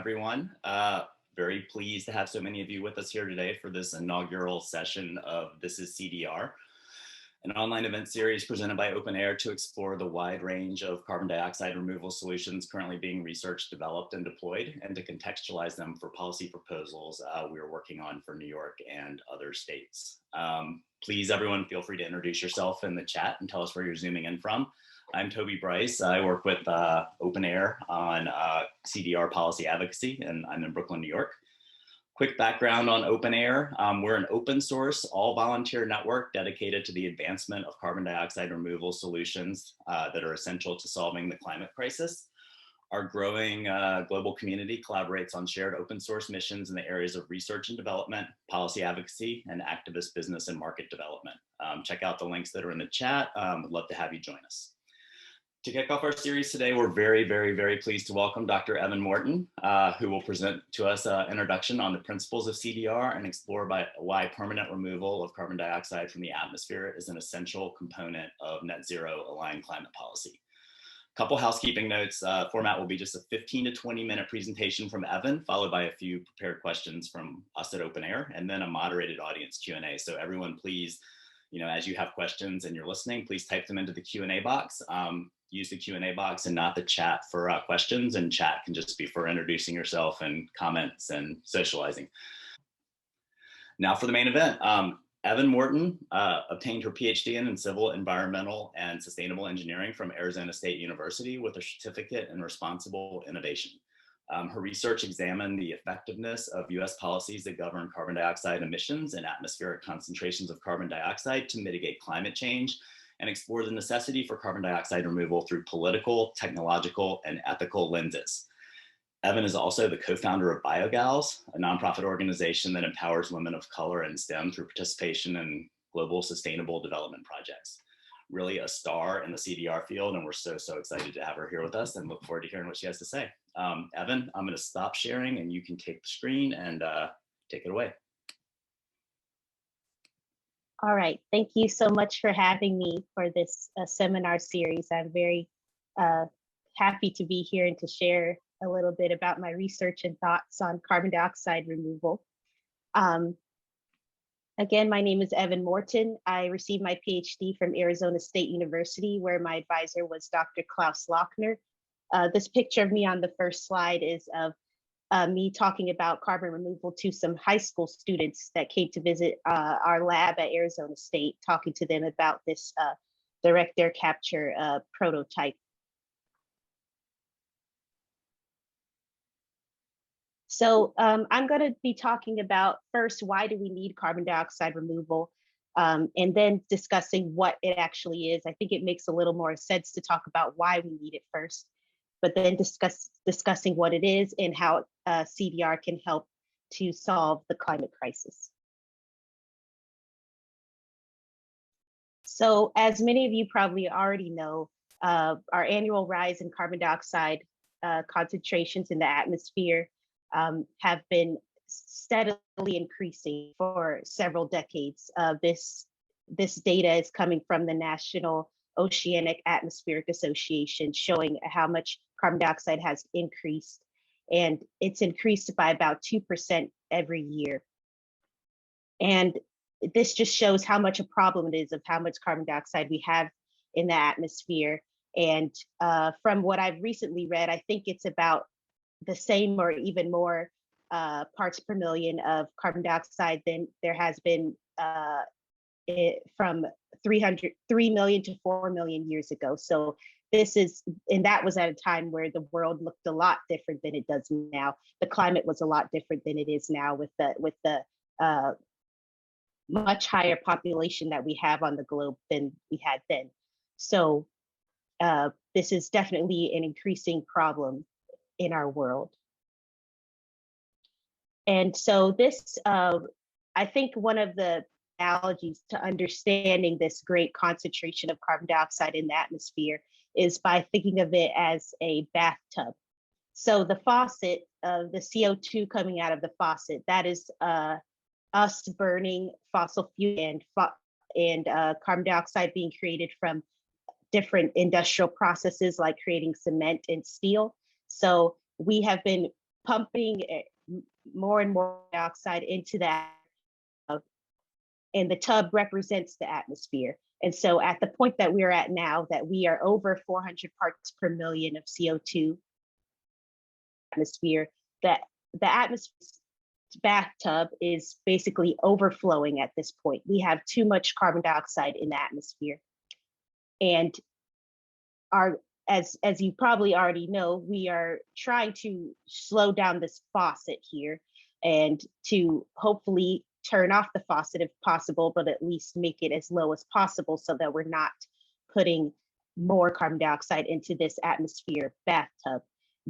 everyone. Very pleased to have so many of you with us here today for this inaugural session of This is CDR, an online event series presented by Open Air to explore the wide range of carbon dioxide removal solutions currently being researched, developed, and deployed, and to contextualize them for policy proposals we're working on for New York and other states. Please, everyone, feel free to introduce yourself in the chat and tell us where you're zooming in from. I'm Toby Bryce. I work with Open Air on CDR policy advocacy, and I'm in Brooklyn, New York. Quick background on Open Air. We're an open source, all volunteer network dedicated to the advancement of carbon dioxide removal solutions that are essential to solving the climate crisis. Our growing global community collaborates on shared open source missions in the areas of research and development, policy advocacy, and activist business and market development. Check out the links that are in the chat. Would love to have you join us. To kick off our series today, we're very pleased to welcome Dr. Evvan Morton, who will present to us an introduction on the principles of CDR and explore why permanent removal of carbon dioxide from the atmosphere is an essential component of net zero aligned climate policy. Couple housekeeping notes. Format will be just a 15 to 20 minute presentation from Evvan, followed by a few prepared questions from us at Open Air, and then a moderated audience Q&A. So everyone, please, as you have questions and you're listening, please type them into the Q&A box. Use the Q&A box and not the chat for questions, and chat can just be for introducing yourself and comments and socializing. Now for the main event. Evvan Morton obtained her Ph.D. in civil, environmental, and sustainable engineering from Arizona State University with a certificate in responsible innovation. Her research examined the effectiveness of US policies that govern carbon dioxide emissions and atmospheric concentrations of carbon dioxide to mitigate climate change, and explore the necessity for carbon dioxide removal through political, technological, and ethical lenses. Evvan is also the co-founder of BioGals, a nonprofit organization that empowers women of color and STEM through participation in global sustainable development projects. Really a star in the CDR field, and we're so excited to have her here with us and look forward to hearing what she has to say. Evvan, I'm going to stop sharing and you can take the screen and take it away. All right, thank you so much for having me for this seminar series. I'm very happy to be here and to share a little bit about my research and thoughts on carbon dioxide removal. Again, my name is Evvan Morton. I received my PhD from Arizona State University, where my advisor was Dr. Klaus Lochner. This picture of me on the first slide is of me talking about carbon removal to some high school students that came to visit our lab at Arizona State, talking to them about this direct air capture prototype. So I'm going to be talking about first, why do we need carbon dioxide removal, and then discussing what it actually is. I think it makes a little more sense to talk about why we need it first, but then discussing what it is and how CDR can help to solve the climate crisis. So as many of you probably already know, our annual rise in carbon dioxide concentrations in the atmosphere have been steadily increasing for several decades. This data is coming from the National Oceanic Atmospheric Association, showing how much carbon dioxide has increased, and it's increased by about 2% every year. And this just shows how much a problem it is of how much carbon dioxide we have in the atmosphere. And from what I've recently read, I think it's about the same or even more parts per million of carbon dioxide than there has been from 3 million to 4 million years ago. So this is, and that was at a time where the world looked a lot different than it does now. The climate was a lot different than it is now with the much higher population that we have on the globe than we had then. So this is definitely an increasing problem in our world. And so this, I think one of the analogies to understanding this great concentration of carbon dioxide in the atmosphere is by thinking of it as a bathtub. So the faucet of the CO2 coming out of the faucet, that is us burning fossil fuel and carbon dioxide being created from different industrial processes like creating cement and steel. So we have been pumping more and more dioxide into that, and the tub represents the atmosphere. And so at the point that we're at now, that we are over 400 parts per million of CO2 atmosphere, that the atmosphere's bathtub is basically overflowing at this point. We have too much carbon dioxide in the atmosphere. And as you probably already know, we are trying to slow down this faucet here and to hopefully turn off the faucet if possible, but at least make it as low as possible so that we're not putting more carbon dioxide into this atmosphere bathtub.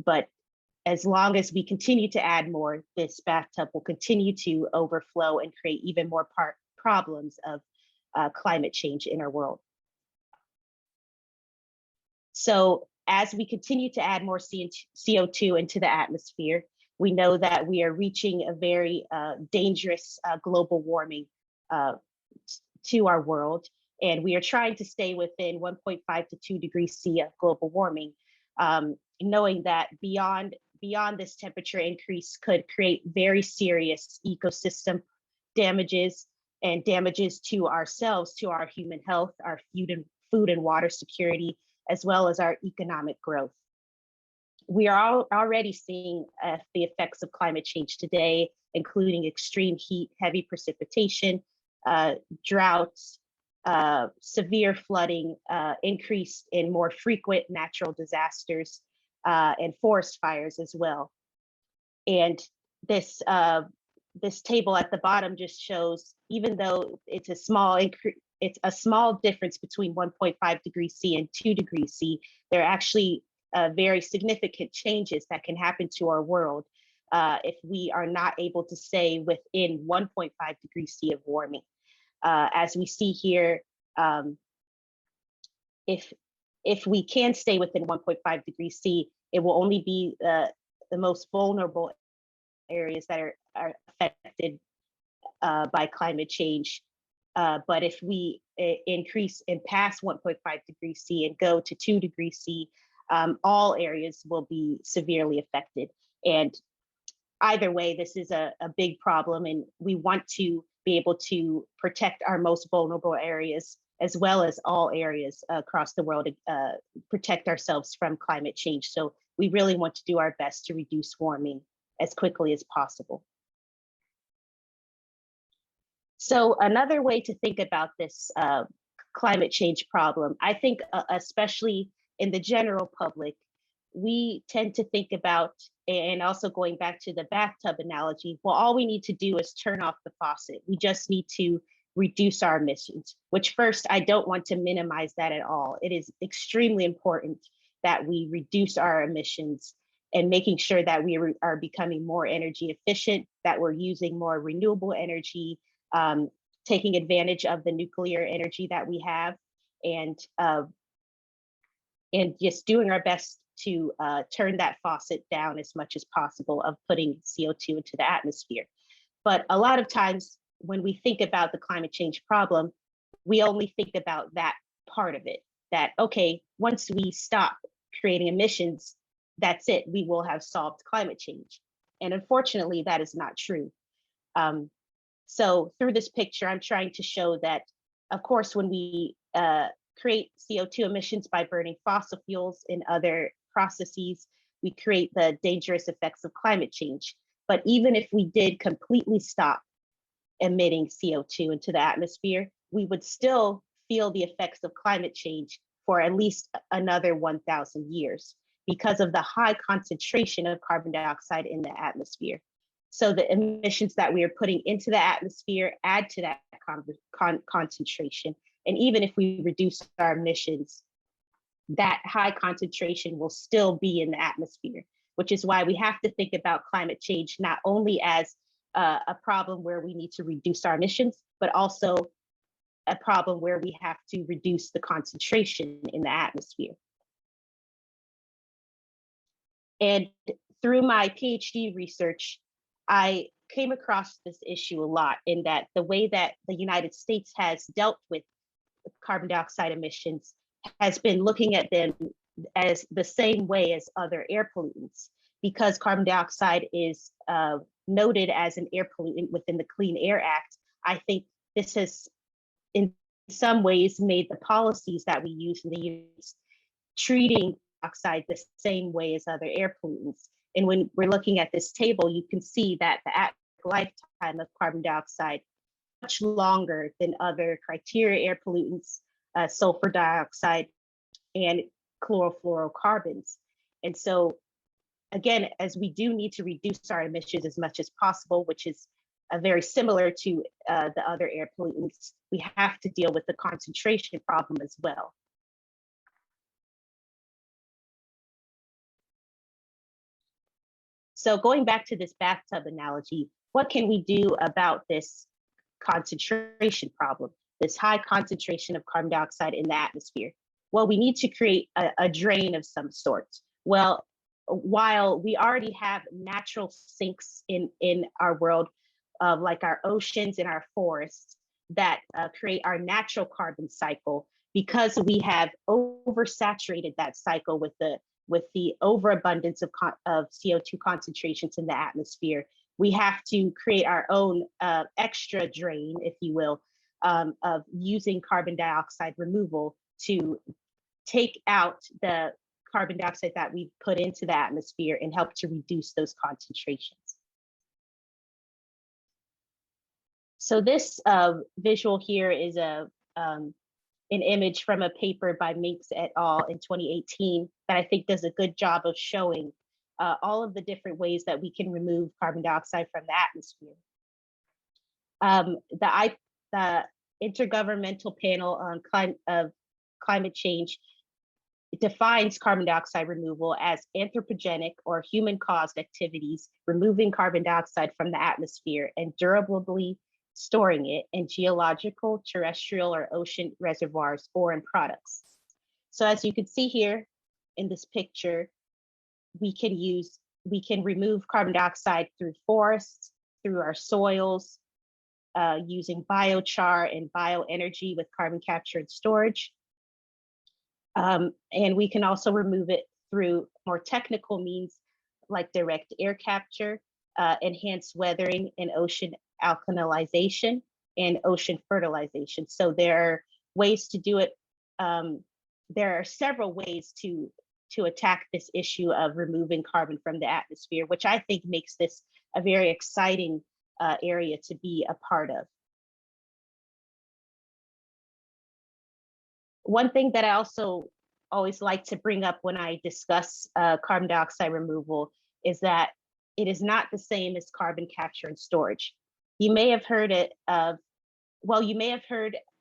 But as long as we continue to add more, this bathtub will continue to overflow and create even more problems of climate change in our world. So as we continue to add more CO2 into the atmosphere, we know that we are reaching a very dangerous global warming to our world. And we are trying to stay within 1.5 to 2 degrees C of global warming, knowing that beyond this temperature increase could create very serious ecosystem damages and damages to ourselves, to our human health, our food and water security, as well as our economic growth. We are already seeing the effects of climate change today, including extreme heat, heavy precipitation, droughts, severe flooding, increase in more frequent natural disasters, and forest fires as well. And this table at the bottom just shows, even though it's a small difference between 1.5 degrees C and 2 degrees C, there are actually very significant changes that can happen to our world if we are not able to stay within 1.5 degrees C of warming. As we see here, if we can stay within 1.5 degrees C, it will only be the most vulnerable areas that are affected by climate change. But if we increase and pass 1.5 degrees C and go to 2 degrees C, all areas will be severely affected. And either way, this is a big problem, and we want to be able to protect our most vulnerable areas, as well as all areas across the world, protect ourselves from climate change. So we really want to do our best to reduce warming as quickly as possible. So another way to think about this climate change problem, I think especially in the general public, we tend to think about, and also going back to the bathtub analogy, well, all we need to do is turn off the faucet. We just need to reduce our emissions, which first, I don't want to minimize that at all. It is extremely important that we reduce our emissions and making sure that we are becoming more energy efficient, that we're using more renewable energy, taking advantage of the nuclear energy that we have, and just doing our best to turn that faucet down as much as possible of putting CO2 into the atmosphere. But a lot of times when we think about the climate change problem, we only think about that part of it, that, okay, once we stop creating emissions, that's it, we will have solved climate change. And unfortunately, that is not true. So through this picture, I'm trying to show that, of course, when we create CO2 emissions by burning fossil fuels and other processes, we create the dangerous effects of climate change. But even if we did completely stop emitting CO2 into the atmosphere, we would still feel the effects of climate change for at least another 1,000 years because of the high concentration of carbon dioxide in the atmosphere. So the emissions that we are putting into the atmosphere add to that concentration. And even if we reduce our emissions, that high concentration will still be in the atmosphere, which is why we have to think about climate change not only as a problem where we need to reduce our emissions, but also a problem where we have to reduce the concentration in the atmosphere. And through my PhD research, I came across this issue a lot, in that the way that the United States has dealt with carbon dioxide emissions has been looking at them as the same way as other air pollutants. because carbon dioxide is noted as an air pollutant within the Clean Air Act, I think this has in some ways made the policies that we use in the US treating dioxide the same way as other air pollutants. And when we're looking at this table, you can see that the lifetime of carbon dioxide much longer than other criteria air pollutants, sulfur dioxide, and chlorofluorocarbons. And so, again, as we do need to reduce our emissions as much as possible, which is very similar to the other air pollutants, we have to deal with the concentration problem as well. So going back to this bathtub analogy, what can we do about this concentration problem, this high concentration of carbon dioxide in the atmosphere? Well, we need to create a drain of some sort. Well, while we already have natural sinks in our world, like our oceans and our forests that create our natural carbon cycle, because we have oversaturated that cycle with the overabundance of CO2 concentrations in the atmosphere, we have to create our own extra drain, if you will, of using carbon dioxide removal to take out the carbon dioxide that we put into the atmosphere and help to reduce those concentrations. So this visual here is an image from a paper by Minks et al. In 2018 that I think does a good job of showing all of the different ways that we can remove carbon dioxide from the atmosphere. The Intergovernmental Panel on Climate Change defines carbon dioxide removal as anthropogenic or human-caused activities removing carbon dioxide from the atmosphere and durably storing it in geological, terrestrial, or ocean reservoirs or in products. So as you can see here in this picture, we can remove carbon dioxide through forests, through our soils, using biochar and bioenergy with carbon capture and storage. And we can also remove it through more technical means like direct air capture, enhanced weathering, and ocean alkalization and ocean fertilization. So there are ways to do it. There are several ways to attack this issue of removing carbon from the atmosphere, which I think makes this a very exciting area to be a part of. One thing that I also always like to bring up when I discuss carbon dioxide removal is that it is not the same as carbon capture and storage. You may have heard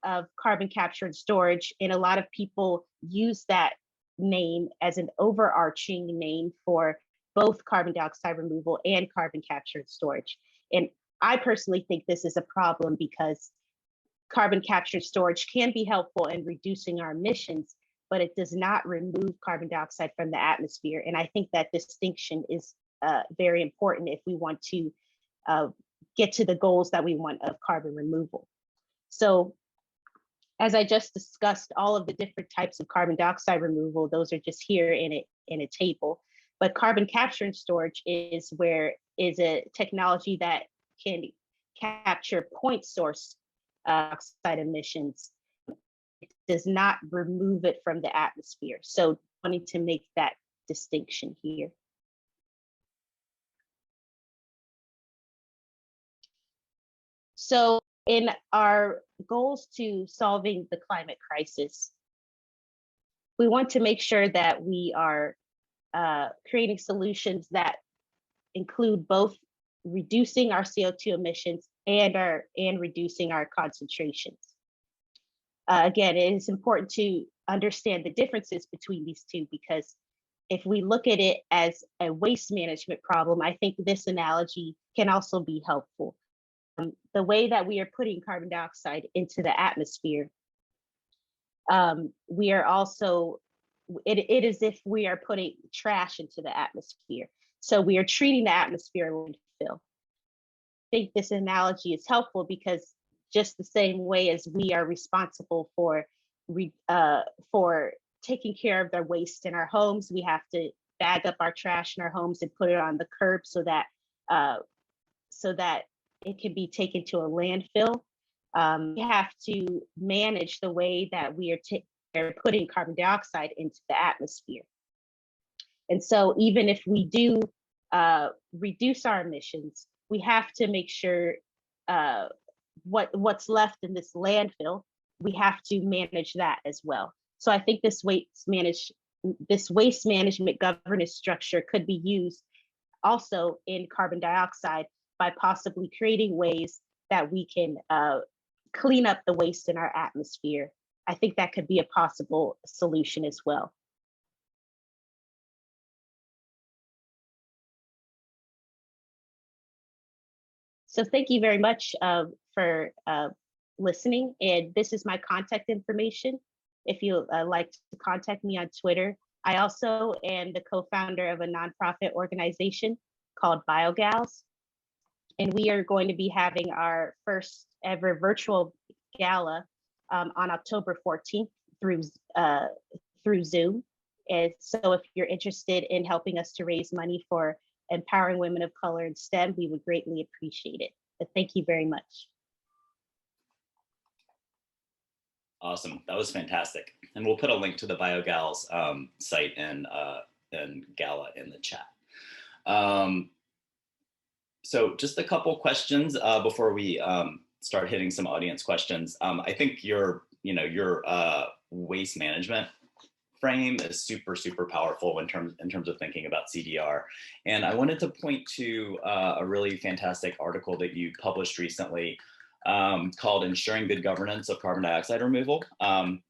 of carbon capture and storage, and a lot of people use that name as an overarching name for both carbon dioxide removal and carbon capture and storage. And I personally think this is a problem because carbon capture and storage can be helpful in reducing our emissions, but it does not remove carbon dioxide from the atmosphere. And I think that distinction is very important if we want to get to the goals that we want of carbon removal. So as I just discussed, all of the different types of carbon dioxide removal, those are just here in a table. But carbon capture and storage is a technology that can capture point source oxide emissions. It does not remove it from the atmosphere. So wanting to make that distinction here. So in our goals to solving the climate crisis, we want to make sure that we are creating solutions that include both reducing our CO2 emissions and reducing our concentrations. Again, it is important to understand the differences between these two, because if we look at it as a waste management problem, I think this analogy can also be helpful. The way that we are putting carbon dioxide into the atmosphere, we are also, it is if we are putting trash into the atmosphere. So we are treating the atmosphere like landfill. I think this analogy is helpful because just the same way as we are responsible for taking care of the waste in our homes, we have to bag up our trash in our homes and put it on the curb so that it can be taken to a landfill. We have to manage the way that we are putting carbon dioxide into the atmosphere. And so even if we do reduce our emissions, we have to make sure what's left in this landfill, we have to manage that as well. So I think this waste management governance structure could be used also in carbon dioxide by possibly creating ways that we can clean up the waste in our atmosphere. I think that could be a possible solution as well. So thank you very much for listening. And this is my contact information. If you like to contact me on Twitter. I also am the co-founder of a nonprofit organization called BioGals. And we are going to be having our first ever virtual gala on October 14th through Zoom. And so if you're interested in helping us to raise money for empowering women of color in STEM, we would greatly appreciate it. But thank you very much. Awesome, that was fantastic. And we'll put a link to the BioGals site and gala in the chat. So just a couple questions before we start hitting some audience questions. I think your waste management frame is super powerful in terms of thinking about CDR. And I wanted to point to a really fantastic article that you published recently called Ensuring Good Governance of Carbon Dioxide Removal.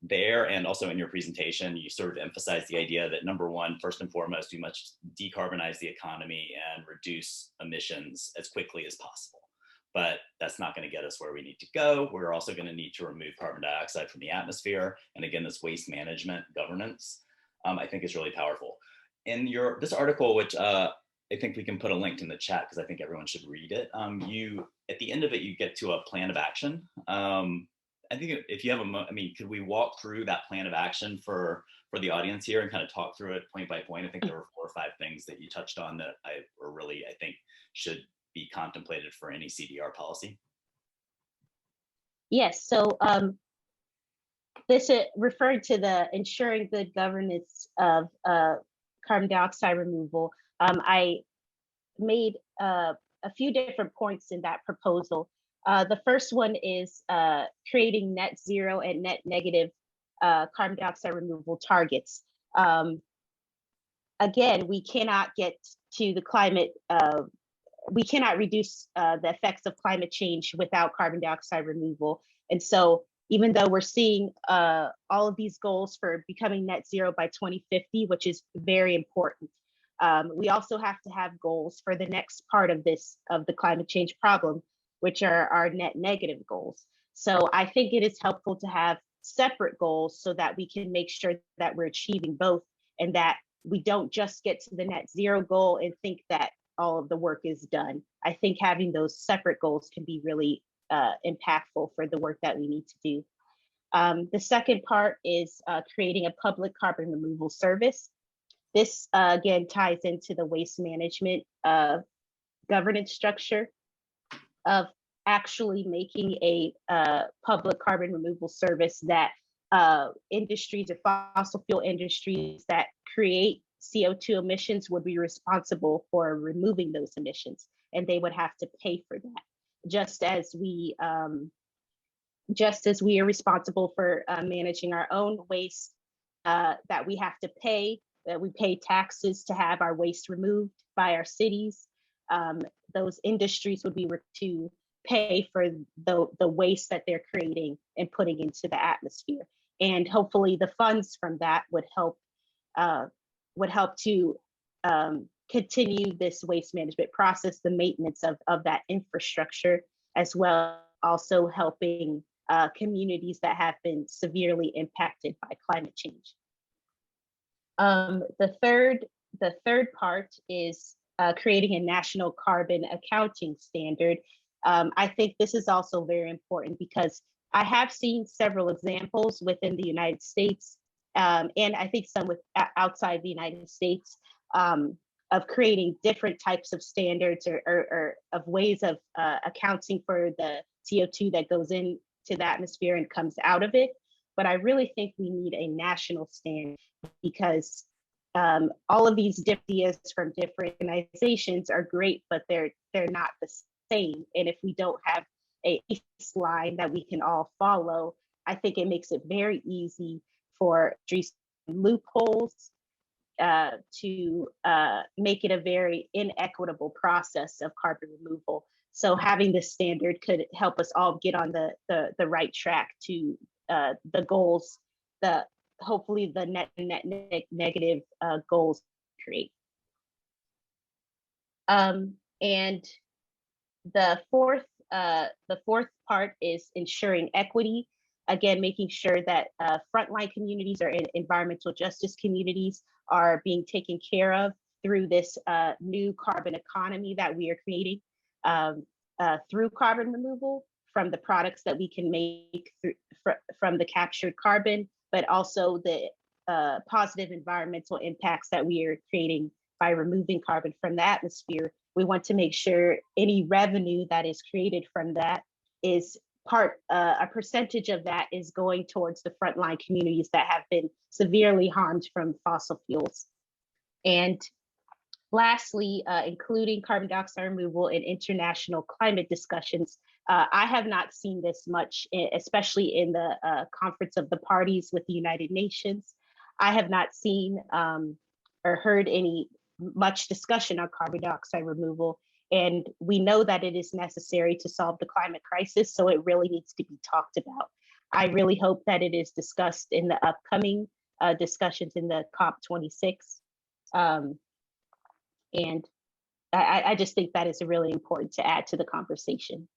There, and also in your presentation, you sort of emphasized the idea that number one, first and foremost, we must decarbonize the economy and reduce emissions as quickly as possible. But that's not going to get us where we need to go. We're also going to need to remove carbon dioxide from the atmosphere. And again, this waste management governance, I think is really powerful. In this article, which I think we can put a link in the chat because I think everyone should read it. At the end of it, you get to a plan of action. I think if you have could we walk through that plan of action for the audience here and kind of talk through it point by point? I think there were 4 or 5 things that you touched on that I think should be contemplated for any CDR policy. Yes, so this referred to the ensuring good governance of carbon dioxide removal. I made a few different points in that proposal. The first one is creating net zero and net negative carbon dioxide removal targets. Again, we cannot get to the climate, we cannot reduce the effects of climate change without carbon dioxide removal. And so even though we're seeing all of these goals for becoming net zero by 2050, which is very important, we also have to have goals for the next part of the climate change problem, which are our net negative goals. So I think it is helpful to have separate goals so that we can make sure that we're achieving both and that we don't just get to the net zero goal and think that all of the work is done. I think having those separate goals can be really impactful for the work that we need to do. The second part is creating a public carbon removal service. This again ties into the waste management governance structure of actually making a public carbon removal service that industries or fossil fuel industries that create CO2 emissions would be responsible for removing those emissions, and they would have to pay for that. Just as we are responsible for managing our own waste, that we have to pay, that we pay taxes to have our waste removed by our cities. Those industries would be to pay for the waste that they're creating and putting into the atmosphere. And hopefully the funds from that would help to continue this waste management process, the maintenance of that infrastructure, as well also helping communities that have been severely impacted by climate change. The third part is creating a national carbon accounting standard. I think this is also very important because I have seen several examples within the United States, and I think some outside the United States, of creating different types of standards or of ways of accounting for the CO2 that goes into the atmosphere and comes out of it. But I really think we need a national standard because all of these ideas from different organizations are great, but they're not the same. And if we don't have a baseline that we can all follow, I think it makes it very easy for loopholes to make it a very inequitable process of carbon removal. So having this standard could help us all get on the right track to the goals, hopefully the net negative goals create. And the fourth part is ensuring equity. Again, making sure that frontline communities or environmental justice communities are being taken care of through this new carbon economy that we are creating through carbon removal from the products that we can make from the captured carbon, but also the positive environmental impacts that we are creating by removing carbon from the atmosphere. We want to make sure any revenue that is created from that is a percentage of that is going towards the frontline communities that have been severely harmed from fossil fuels. And lastly, including carbon dioxide removal in international climate discussions. I have not seen this much, especially in the Conference of the Parties with the United Nations. I have not seen or heard much discussion on carbon dioxide removal. And we know that it is necessary to solve the climate crisis, so it really needs to be talked about. I really hope that it is discussed in the upcoming discussions in the COP26. And I just think that is really important to add to the conversation.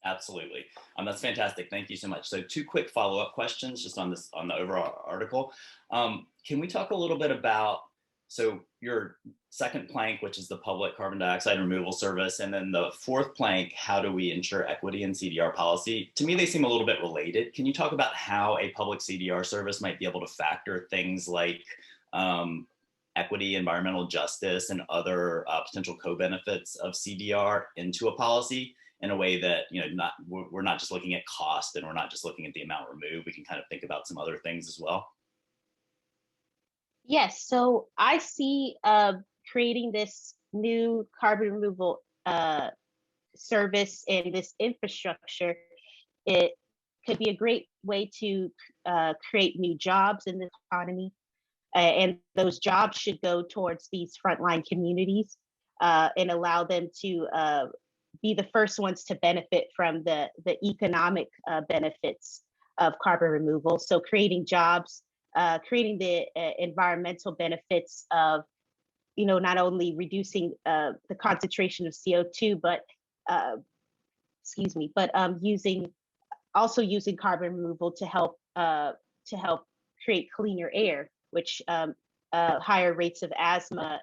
Absolutely. That's fantastic. Thank you so much. So 2 quick follow-up questions just on the overall article. Can we talk a little bit about, so your second plank, which is the public carbon dioxide removal service, and then the 4th plank, how do we ensure equity in CDR policy? To me, they seem a little bit related. Can you talk about how a public CDR service might be able to factor things like equity, environmental justice, and other potential co-benefits of CDR into a policy in a way that, we're not just looking at cost and we're not just looking at the amount removed. We can kind of think about some other things as well. Yes, so I see creating this new carbon removal service and this infrastructure, it could be a great way to create new jobs in the economy. And those jobs should go towards these frontline communities and allow them to be the first ones to benefit from the economic benefits of carbon removal. So creating jobs, creating the environmental benefits of, not only reducing the concentration of CO2, but using carbon removal to help create cleaner air, which higher rates of asthma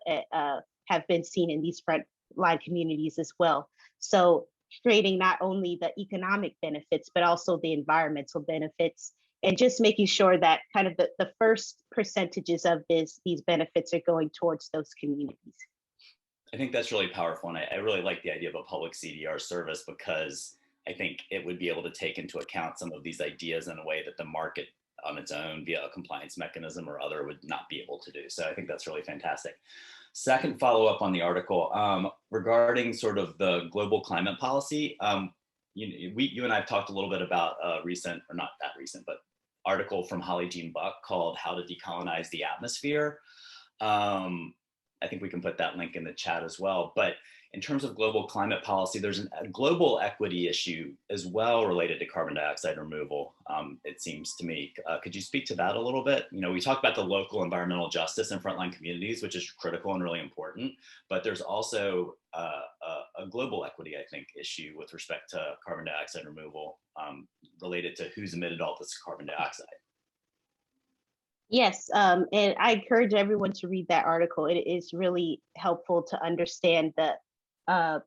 have been seen in these frontline communities as well. So creating not only the economic benefits, but also the environmental benefits, and just making sure that kind of the first percentages of these benefits are going towards those communities. I think that's really powerful. And I really like the idea of a public CDR service, because I think it would be able to take into account some of these ideas in a way that the market on its own via a compliance mechanism or other would not be able to do. So I think that's really fantastic. Second follow-up on the article regarding sort of the global climate policy. You and I have talked a little bit about a recent, or not that recent, but article from Holly Jean Buck called How to Decolonize the Atmosphere. I think we can put that link in the chat as well. But in terms of global climate policy, there's a global equity issue as well related to carbon dioxide removal, it seems to me. Could you speak to that a little bit? We talked about the local environmental justice in frontline communities, which is critical and really important, but there's also a global equity, I think, issue with respect to carbon dioxide removal related to who's emitted all this carbon dioxide. Yes, and I encourage everyone to read that article. It is really helpful to understand the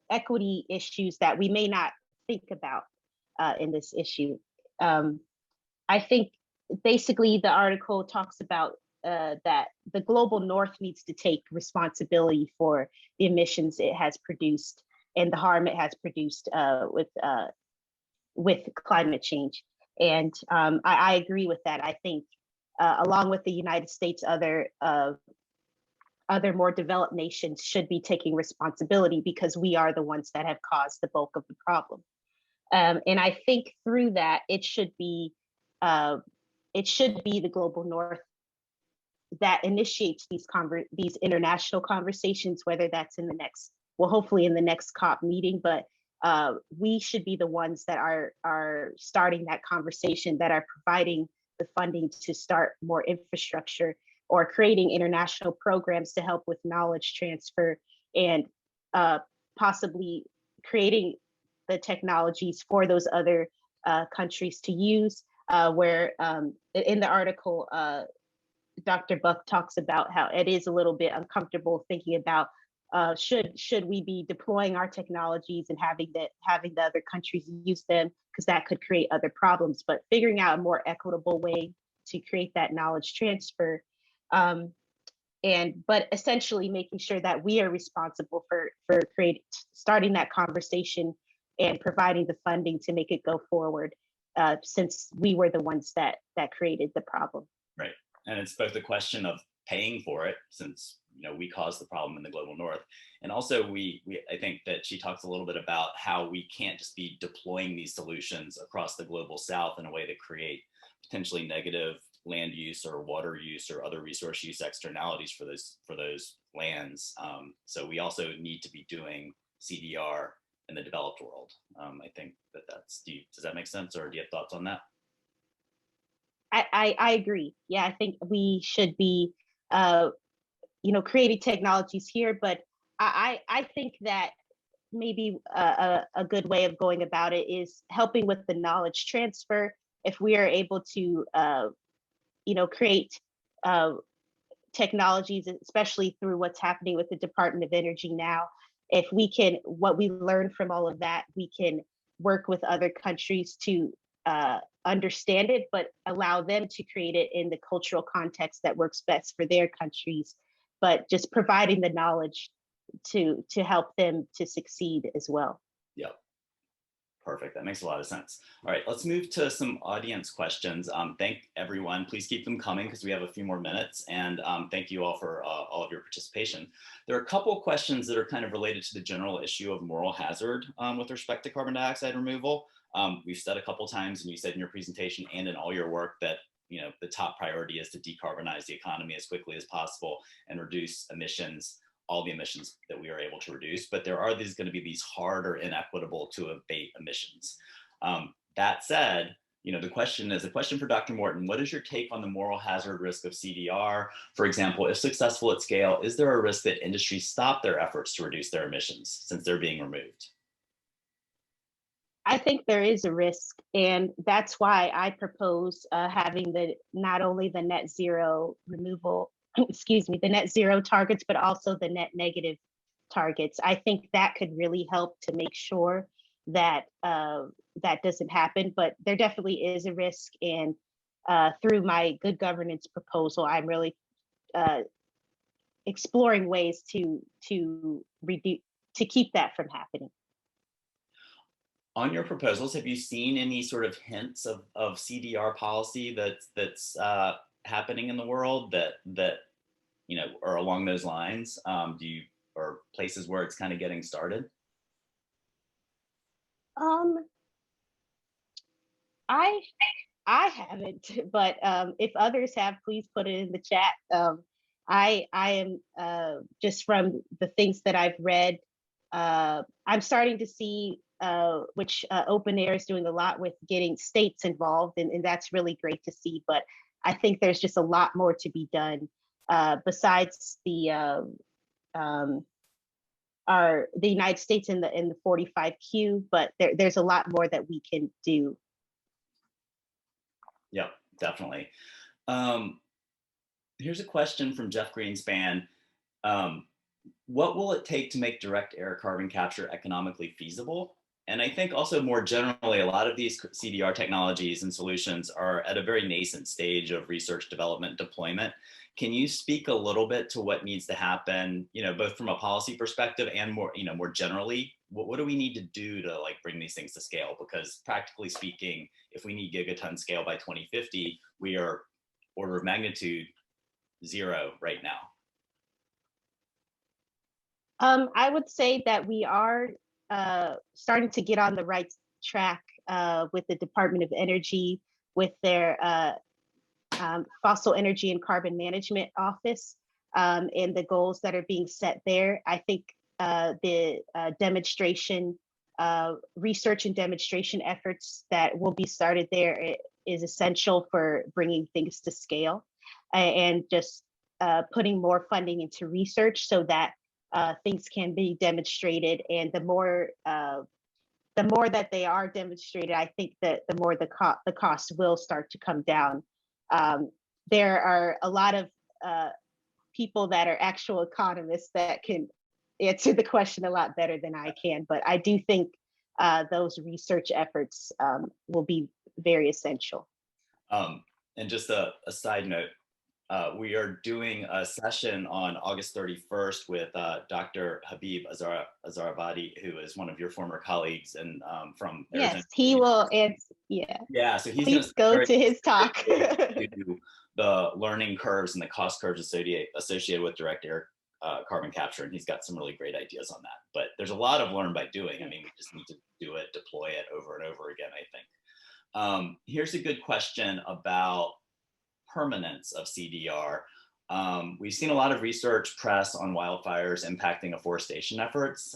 equity issues that we may not think about in this issue. I think basically the article talks about that the global north needs to take responsibility for the emissions it has produced and the harm it has produced with climate change. And I agree with that. I think along with the United States, other more developed nations should be taking responsibility because we are the ones that have caused the bulk of the problem. And I think through that, it should be the global north that initiates these international conversations, whether that's in the next, well, hopefully in the next COP meeting, but we should be the ones that are starting that conversation, that are providing the funding to start more infrastructure or creating international programs to help with knowledge transfer and possibly creating the technologies for those other countries to use. Where in the article, Dr. Buck talks about how it is a little bit uncomfortable thinking about should we be deploying our technologies and having the other countries use them, because that could create other problems. But figuring out a more equitable way to create that knowledge transfer, but essentially making sure that we are responsible for starting that conversation and providing the funding to make it go forward, since we were the ones that created the problem. Right. And it's both a question of paying for it, since we caused the problem in the global north, and also I think that she talks a little bit about how we can't just be deploying these solutions across the global south in a way that create potentially negative land use or water use or other resource use externalities for those lands. So we also need to be doing CDR in the developed world. I think does that make sense, or do you have thoughts on that? I agree. Yeah, I think we should be, creating technologies here, but I think that maybe a good way of going about it is helping with the knowledge transfer. If we are able to, create technologies, especially through what's happening with the Department of Energy now, if we can, what we learn from all of that, we can work with other countries to understand it, but allow them to create it in the cultural context that works best for their countries, but just providing the knowledge to help them to succeed as well. Yep. Perfect. That makes a lot of sense. All right, let's move to some audience questions. Thank everyone. Please keep them coming because we have a few more minutes. And thank you all for all of your participation. There are a couple of questions that are kind of related to the general issue of moral hazard with respect to carbon dioxide removal. We've said a couple of times, and you said in your presentation and in all your work, that the top priority is to decarbonize the economy as quickly as possible and reduce emissions, all the emissions that we are able to reduce. But there are going to be these hard or inequitable to abate emissions. That said, the question is a question for Dr. Morton. What is your take on the moral hazard risk of CDR? For example, if successful at scale, is there a risk that industries stop their efforts to reduce their emissions since they're being removed? I think there is a risk, and that's why I propose having not only the net zero removal, the net zero targets, but also the net negative targets. I think that could really help to make sure that that doesn't happen, but there definitely is a risk. And through my good governance proposal, I'm really exploring ways to keep that from happening. On your proposals, have you seen any sort of hints of CDR policy that's happening in the world that are along those lines? Or places where it's kind of getting started? I haven't, but if others have, please put it in the chat. I am just from the things that I've read, I'm starting to see which Open Air is doing a lot with getting states involved, and that's really great to see. But I think there's just a lot more to be done besides the United States in the 45Q. But there's a lot more that we can do. Yep, definitely. Here's a question from Jeff Greenspan. What will it take to make direct air carbon capture economically feasible? And I think also more generally, a lot of these CDR technologies and solutions are at a very nascent stage of research development deployment. Can you speak a little bit to what needs to happen, both from a policy perspective and more, more generally, what do we need to do to like bring these things to scale? Because practically speaking, if we need gigaton scale by 2050, we are order of magnitude 0 right now. I would say that we are starting to get on the right track with the Department of Energy, with their Fossil Energy and Carbon Management Office, and the goals that are being set there. I think the demonstration, research and demonstration efforts that will be started there is essential for bringing things to scale, and just putting more funding into research so that things can be demonstrated. And the more that they are demonstrated, I think that the more the cost will start to come down. There are a lot of people that are actual economists that can answer the question a lot better than I can, but I do think those research efforts will be very essential. And just a side note, we are doing a session on August 31st with Dr. Habib Azaravadi, who is one of your former colleagues and from Arizona. Yes, he will answer. Yeah. Yeah, so he's Please go to his talk. To the learning curves and the cost curves associated with direct air carbon capture, and he's got some really great ideas on that. But there's a lot of learn by doing. I mean, we just need to do it, deploy it over and over again, I think. Here's a good question about permanence of CDR. We've seen a lot of research press on wildfires impacting afforestation efforts.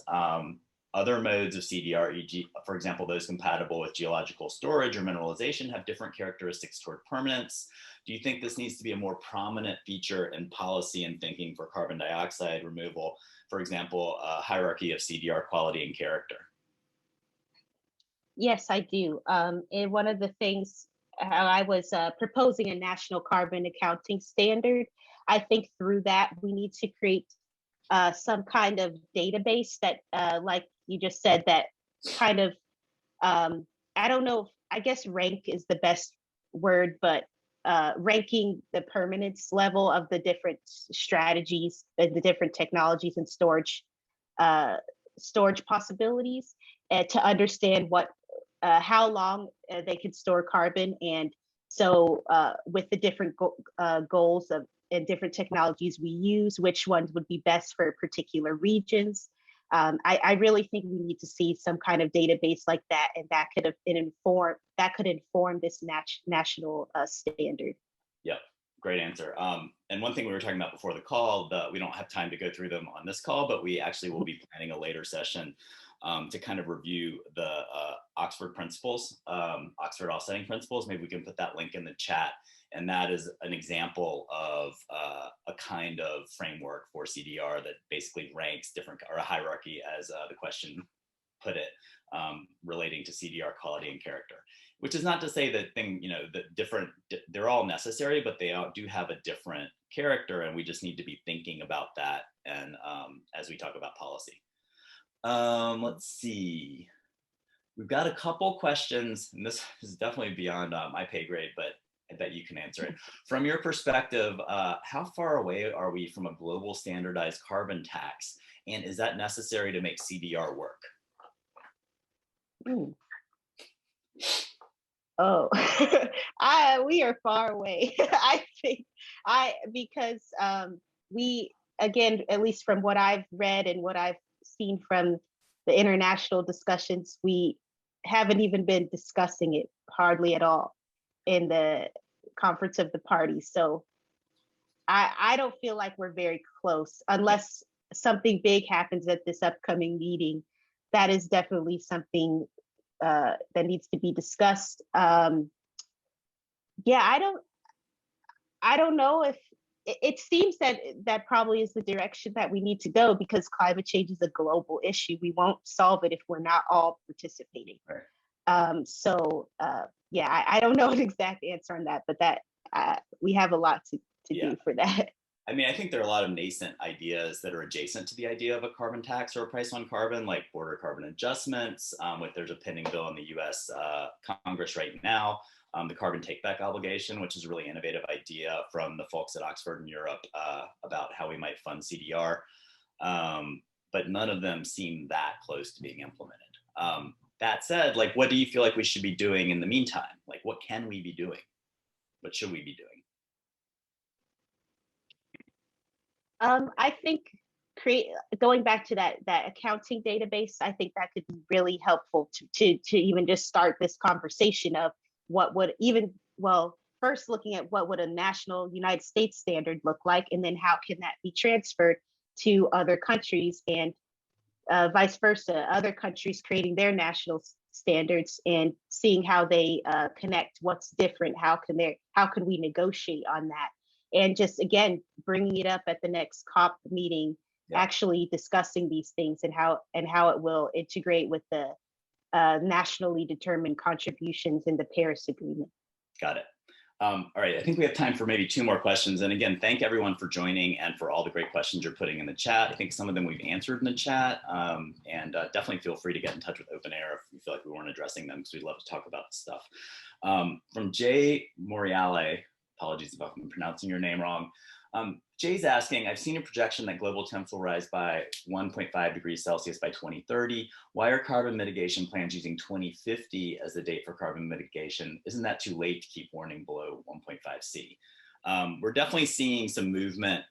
Other modes of CDR, e.g., for example, those compatible with geological storage or mineralization, have different characteristics toward permanence. Do you think this needs to be a more prominent feature in policy and thinking for carbon dioxide removal? For example, a hierarchy of CDR quality and character. Yes, I do. And one of the things, how I was proposing a national carbon accounting standard, I think through that we need to create some kind of database that, like you just said, that kind of, I don't know, I guess rank is the best word, but ranking the permanence level of the different strategies, the different technologies and storage possibilities, to understand what, how long they can store carbon. And so with the different goals of and different technologies we use, which ones would be best for particular regions. I really think we need to see some kind of database like that, and that could inform this national standard. Yep, great answer. And one thing we were talking about before the call, we don't have time to go through them on this call, but we actually will be planning a later session to kind of review the Oxford principles, Oxford offsetting principles. Maybe we can put that link in the chat. And that is an example of a kind of framework for CDR that basically ranks different, or a hierarchy, as the question put it, relating to CDR quality and character. Which is not to say that they're all necessary, but they all do have a different character, and we just need to be thinking about that. And as we talk about policy. Let's see. We've got a couple questions, and this is definitely beyond my pay grade, but I bet you can answer it. From your perspective, how far away are we from a global standardized carbon tax? And is that necessary to make CDR work? Oh, we are far away. I think because we, again, at least from what I've read and what I've seen from the international discussions, we haven't even been discussing it hardly at all in the Conference of the Parties. So I don't feel like we're very close, unless something big happens at this upcoming meeting. That is definitely something that needs to be discussed. Yeah, I don't know if it seems that probably is the direction that we need to go, because climate change is a global issue. We won't solve it if we're not all participating. Right. Yeah, I don't know an exact answer on that, but that we have a lot to do for that. I mean, I think there are a lot of nascent ideas that are adjacent to the idea of a carbon tax or a price on carbon, like border carbon adjustments. There's a pending bill in the US Congress right now, the carbon take back obligation, which is a really innovative idea from the folks at Oxford in Europe about how we might fund CDR. But none of them seem that close to being implemented. That said, like, what do you feel like we should be doing in the meantime? Like, what can we be doing? What should we be doing? I think create going back to that accounting database, I think that could be really helpful to even just start this conversation of what would even, well, first looking at what would a national United States standard look like, and then how can that be transferred to other countries, and vice versa, other countries creating their national standards and seeing how they connect, what's different, how can we negotiate on that, and just again bringing it up at the next COP meeting, yeah, actually discussing these things and how it will integrate with the nationally determined contributions in the Paris Agreement. Got it. All right, I think we have time for maybe 2 more questions. And again, thank everyone for joining and for all the great questions you're putting in the chat. I think some of them we've answered in the chat, and definitely feel free to get in touch with Open Air if you feel like we weren't addressing them, because we'd love to talk about this stuff. From Jay Moriale, apologies if I'm pronouncing your name wrong. Jay's asking, I've seen a projection that global temps will rise by 1.5 degrees Celsius by 2030. Why are carbon mitigation plans using 2050 as the date for carbon mitigation? Isn't that too late to keep warning below 1.5 C? We're definitely seeing some movement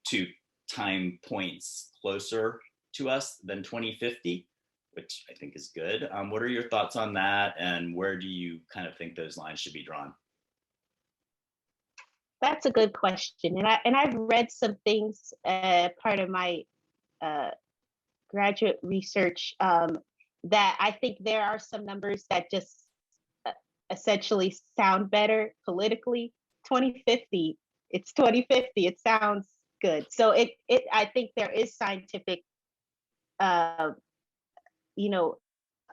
to time points closer to us than 2050, which I think is good. What are your thoughts on that? And where do you kind of think those lines should be drawn? That's a good question, and I've read some things part of my graduate research that I think there are some numbers that just essentially sound better politically. 2050, it's 2050. It sounds good. So I think there is scientific,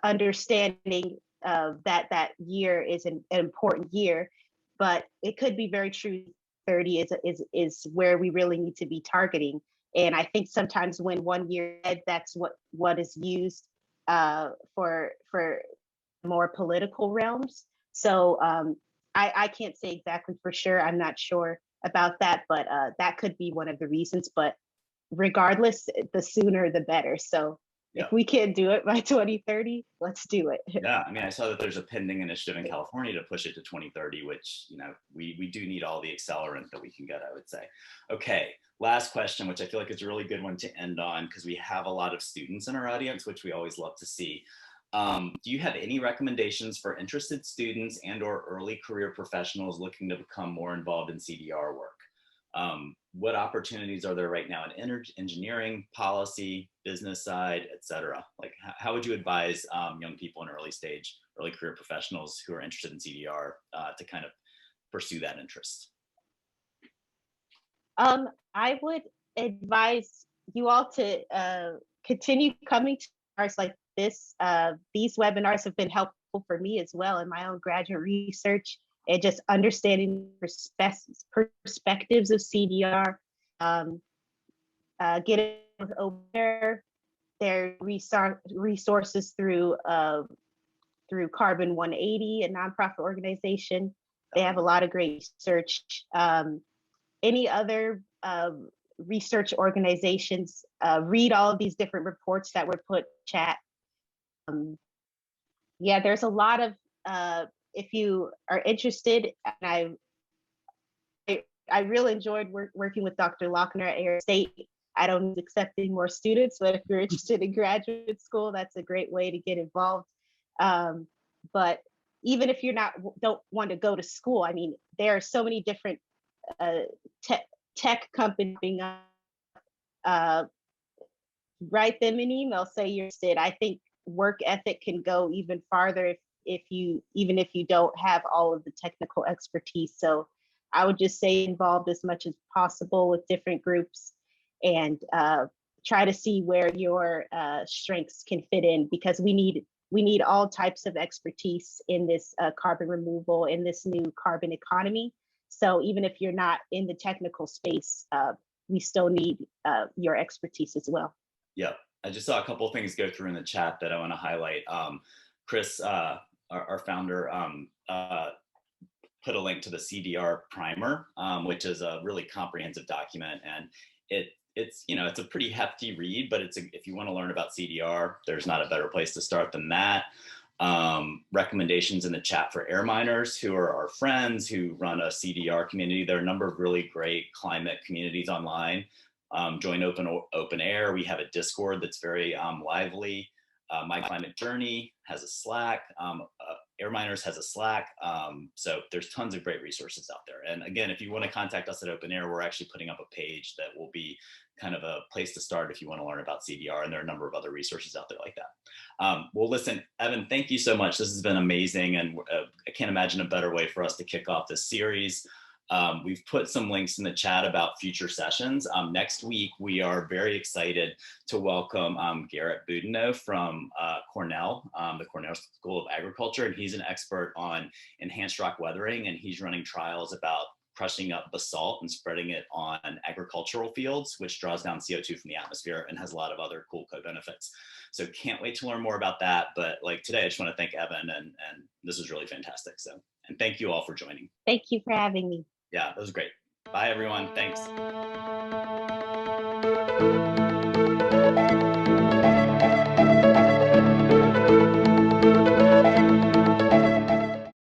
understanding that year is an important year, but it could be very true. 30 is where we really need to be targeting. And I think sometimes when 1 year ahead, that's what is used for more political realms. So I can't say exactly for sure. I'm not sure about that, but that could be one of the reasons. But regardless, the sooner the better. So yeah, if we can't do it by 2030, let's do it. Yeah, I mean, I saw that there's a pending initiative in California to push it to 2030, which, we do need all the accelerant that we can get, I would say. Okay, last question, which I feel like is a really good one to end on, because we have a lot of students in our audience, which we always love to see. Do you have any recommendations for interested students and or early career professionals looking to become more involved in CDR work? What opportunities are there right now in energy, engineering, policy, business side, et cetera? Like, how would you advise young people in early career professionals who are interested in CDR to kind of pursue that interest? I would advise you all to continue coming to webinars like this. These webinars have been helpful for me as well in my own graduate research, and just understanding perspectives of CDR, getting with Open their resources through Carbon 180, a nonprofit organization. They have a lot of great research. Any other research organizations, read all of these different reports that were put in chat. Yeah, there's a lot of, if you are interested, and I really enjoyed working with Dr. Lochner at Air State. I don't accept any more students, but if you're interested in graduate school, that's a great way to get involved. But even if don't want to go to school, I mean, there are so many different tech companies being write them an email, say you're interested. I think work ethic can go even farther even if you don't have all of the technical expertise. So I would just say involved as much as possible with different groups, and try to see where your strengths can fit in, because we need all types of expertise in this carbon removal, in this new carbon economy. So even if you're not in the technical space, we still need your expertise as well. Yep. I just saw a couple of things go through in the chat that I want to highlight. Chris, our founder, put a link to the CDR primer, which is a really comprehensive document, and it's a pretty hefty read, but if you want to learn about CDR, there's not a better place to start than that. Recommendations in the chat for air miners who are our friends who run a CDR community. There are a number of really great climate communities online. Join Open Air. We have a Discord that's very lively. My Climate Journey has a Slack. Air Miners has a Slack. So there's tons of great resources out there. And again, if you want to contact us at Open Air, we're actually putting up a page that will be kind of a place to start if you want to learn about CDR. And there are a number of other resources out there like that. Well, listen, Evvan, thank you so much. This has been amazing. And I can't imagine a better way for us to kick off this series. We've put some links in the chat about future sessions. Next week, we are very excited to welcome Garrett Boudinot from Cornell, the Cornell School of Agriculture, and he's an expert on enhanced rock weathering, and he's running trials about crushing up basalt and spreading it on agricultural fields, which draws down CO2 from the atmosphere and has a lot of other cool co-benefits. So can't wait to learn more about that. But like today, I just want to thank Evvan, and this was really fantastic. So, and thank you all for joining. Thank you for having me. Yeah, that was great. Bye, everyone. Thanks.